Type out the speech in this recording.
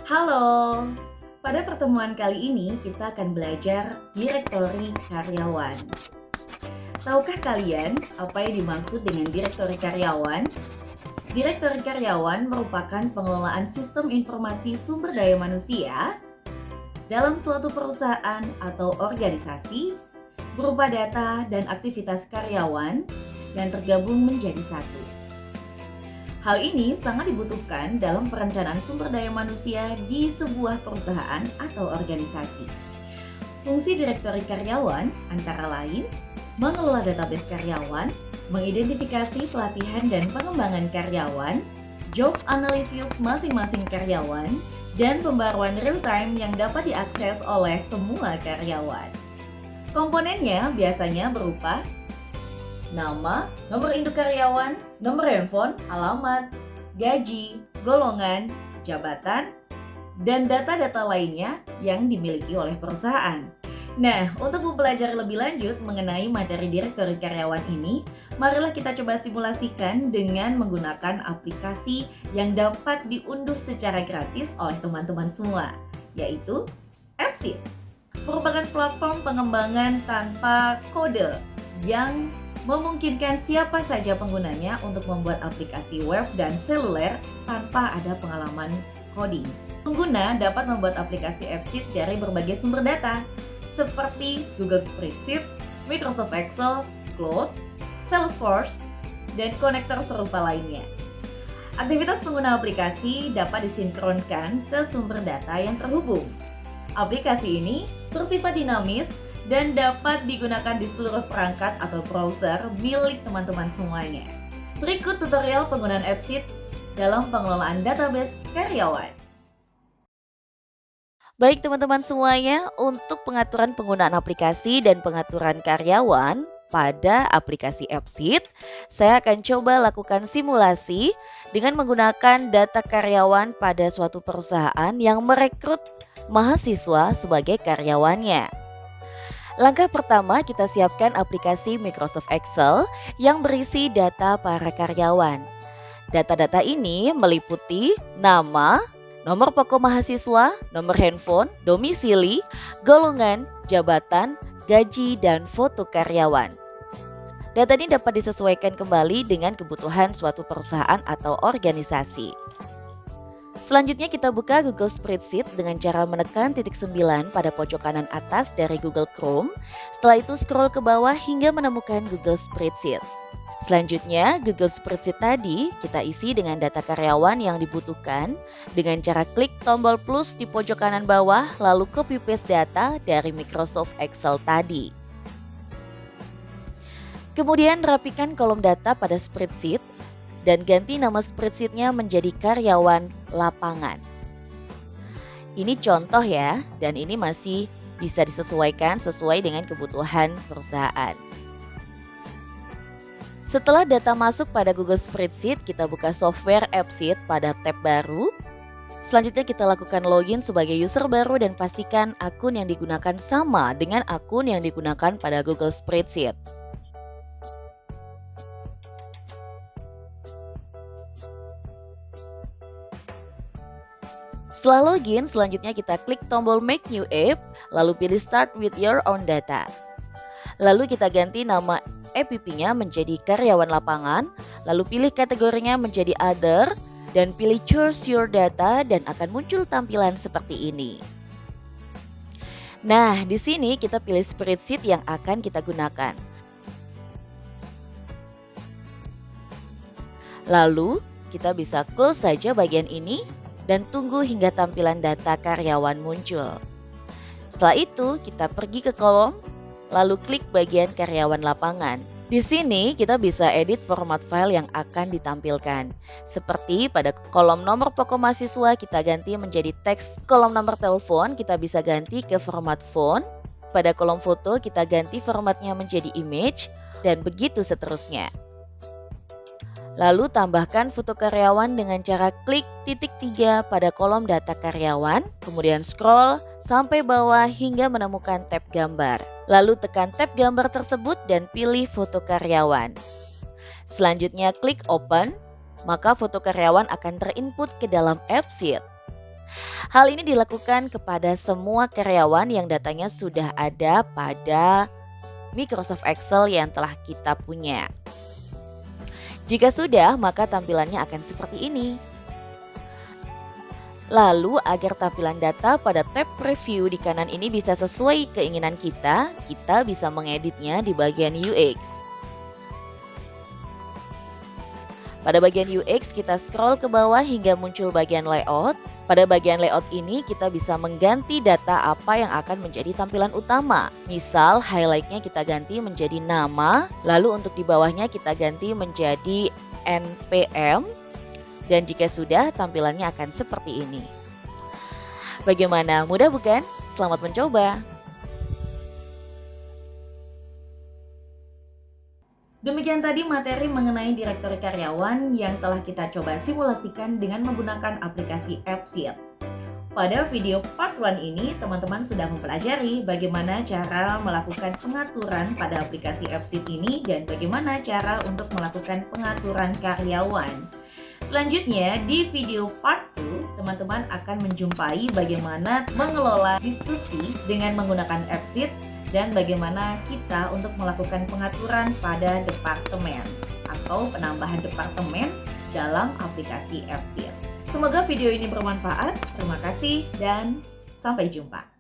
Halo, pada pertemuan kali ini kita akan belajar direktori karyawan. Tahukah kalian apa yang dimaksud dengan direktori karyawan? Direktori karyawan merupakan pengelolaan sistem informasi sumber daya manusia dalam suatu perusahaan atau organisasi berupa data dan aktivitas karyawan yang tergabung menjadi satu. Hal ini sangat dibutuhkan dalam perencanaan sumber daya manusia di sebuah perusahaan atau organisasi. Fungsi direktori karyawan antara lain mengelola database karyawan, mengidentifikasi pelatihan dan pengembangan karyawan, job analisis masing-masing karyawan, dan pembaruan real time yang dapat diakses oleh semua karyawan. Komponennya biasanya berupa nama, nomor induk karyawan, nomor handphone, alamat, gaji, golongan, jabatan, dan data-data lainnya yang dimiliki oleh perusahaan. Nah, untuk mempelajari lebih lanjut mengenai materi direktori karyawan ini, marilah kita coba simulasikan dengan menggunakan aplikasi yang dapat diunduh secara gratis oleh teman-teman semua, yaitu Appsit. Merupakan platform pengembangan tanpa kode yang memungkinkan siapa saja penggunanya untuk membuat aplikasi web dan seluler tanpa ada pengalaman coding. Pengguna dapat membuat aplikasi Appsit dari berbagai sumber data seperti Google Spreadsheet, Microsoft Excel, Cloud, Salesforce, dan konektor serupa lainnya. Aktivitas pengguna aplikasi dapat disinkronkan ke sumber data yang terhubung. Aplikasi ini bersifat dinamis dan dapat digunakan di seluruh perangkat atau browser milik teman-teman semuanya. Berikut tutorial penggunaan Appsit dalam pengelolaan database karyawan. Baik teman-teman semuanya, untuk pengaturan penggunaan aplikasi dan pengaturan karyawan pada aplikasi Appsit, saya akan coba lakukan simulasi dengan menggunakan data karyawan pada suatu perusahaan yang merekrut mahasiswa sebagai karyawannya. Langkah pertama, kita siapkan aplikasi Microsoft Excel yang berisi data para karyawan. Data-data ini meliputi nama, nomor pokok mahasiswa, nomor handphone, domisili, golongan, jabatan, gaji, dan foto karyawan. Data ini dapat disesuaikan kembali dengan kebutuhan suatu perusahaan atau organisasi. Selanjutnya kita buka Google Spreadsheet dengan cara menekan titik 9 pada pojok kanan atas dari Google Chrome. Setelah itu scroll ke bawah hingga menemukan Google Spreadsheet. Selanjutnya, Google Spreadsheet tadi kita isi dengan data karyawan yang dibutuhkan dengan cara klik tombol plus di pojok kanan bawah lalu copy paste data dari Microsoft Excel tadi. Kemudian rapikan kolom data pada spreadsheet dan ganti nama spreadsheetnya menjadi karyawan lapangan. Ini contoh ya, dan ini masih bisa disesuaikan sesuai dengan kebutuhan perusahaan. Setelah data masuk pada Google Spreadsheet, kita buka software Appsit pada tab baru. Selanjutnya kita lakukan login sebagai user baru dan pastikan akun yang digunakan sama dengan akun yang digunakan pada Google Spreadsheet. Setelah login, selanjutnya kita klik tombol Make New App, lalu pilih Start with Your Own Data. Lalu kita ganti nama app-nya menjadi karyawan lapangan, lalu pilih kategorinya menjadi Other, dan pilih Choose Your Data dan akan muncul tampilan seperti ini. Nah, di sini kita pilih spreadsheet yang akan kita gunakan. Lalu, kita bisa close saja bagian ini dan tunggu hingga tampilan data karyawan muncul. Setelah itu, kita pergi ke kolom, lalu klik bagian karyawan lapangan. Di sini kita bisa edit format file yang akan ditampilkan. Seperti pada kolom nomor pokok mahasiswa kita ganti menjadi teks, kolom nomor telepon kita bisa ganti ke format font. Pada kolom foto kita ganti formatnya menjadi image dan begitu seterusnya. Lalu tambahkan foto karyawan dengan cara klik titik 3 pada kolom data karyawan, kemudian scroll sampai bawah hingga menemukan tab gambar. Lalu tekan tab gambar tersebut dan pilih foto karyawan. Selanjutnya klik open, maka foto karyawan akan terinput ke dalam Appsit. Hal ini dilakukan kepada semua karyawan yang datanya sudah ada pada Microsoft Excel yang telah kita punya. Jika sudah, maka tampilannya akan seperti ini. Lalu agar tampilan data pada tab preview di kanan ini bisa sesuai keinginan kita bisa mengeditnya di bagian UX. Pada bagian UX kita scroll ke bawah hingga muncul bagian layout. Pada bagian layout ini kita bisa mengganti data apa yang akan menjadi tampilan utama. Misal highlightnya kita ganti menjadi nama, lalu untuk di bawahnya kita ganti menjadi NPM. Dan jika sudah, tampilannya akan seperti ini. Bagaimana? Mudah bukan? Selamat mencoba. Demikian tadi materi mengenai direktori karyawan yang telah kita coba simulasikan dengan menggunakan aplikasi AppSheet. Pada video part 1 ini, teman-teman sudah mempelajari bagaimana cara melakukan pengaturan pada aplikasi AppSheet ini dan bagaimana cara untuk melakukan pengaturan karyawan. Selanjutnya, di video part 2, teman-teman akan menjumpai bagaimana mengelola diskusi dengan menggunakan AppSheet dan bagaimana kita untuk melakukan pengaturan pada departemen atau penambahan departemen dalam aplikasi AppSheet. Semoga video ini bermanfaat. Terima kasih dan sampai jumpa.